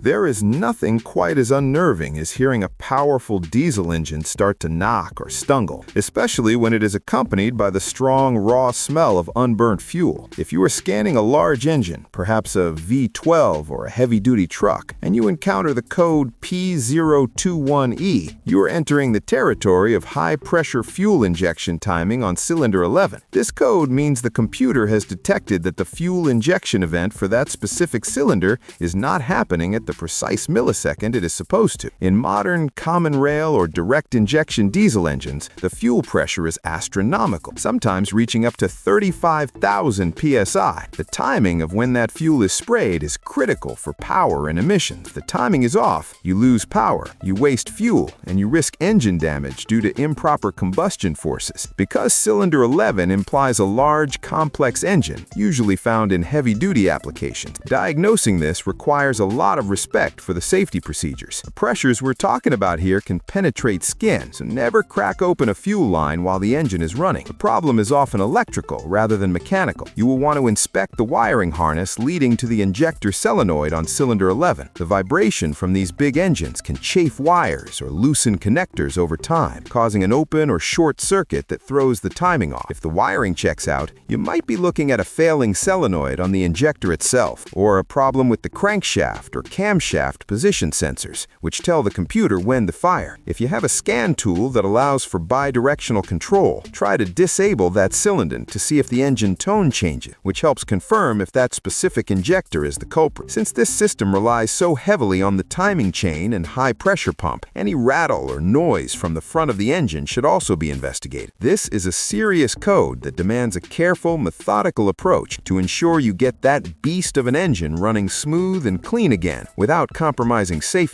There is nothing quite as unnerving as hearing a powerful diesel engine start to knock or stungle, especially when it is accompanied by the strong, raw smell of unburnt fuel. If you are scanning a large engine, perhaps a V12 or a heavy-duty truck, and you encounter the code P021E, you are entering the territory of high-pressure fuel injection timing on cylinder 11. This code means the computer has detected that the fuel injection event for that specific cylinder is not happening at the precise millisecond it is supposed to. In modern common rail or direct injection diesel engines, the fuel pressure is astronomical, sometimes reaching up to 35,000 psi. The timing of when that fuel is sprayed is critical for power and emissions. If the timing is off, you lose power, you waste fuel, and you risk engine damage due to improper combustion forces. Because cylinder 11 implies a large, complex engine, usually found in heavy-duty applications, diagnosing this requires a lot of respect for the safety procedures. The pressures we're talking about here can penetrate skin, so never crack open a fuel line while the engine is running. The problem is often electrical rather than mechanical. You will want to inspect the wiring harness leading to the injector solenoid on cylinder 11. The vibration from these big engines can chafe wires or loosen connectors over time, causing an open or short circuit that throws the timing off. If the wiring checks out, you might be looking at a failing solenoid on the injector itself, or a problem with the crankshaft or camshaft position sensors, which tell the computer when to fire. If you have a scan tool that allows for bidirectional control, try to disable that cylinder to see if the engine tone changes, which helps confirm if that specific injector is the culprit. Since this system relies so heavily on the timing chain and high-pressure pump, any rattle or noise from the front of the engine should also be investigated. This is a serious code that demands a careful, methodical approach to ensure you get that beast of an engine running smooth and clean again without compromising safety.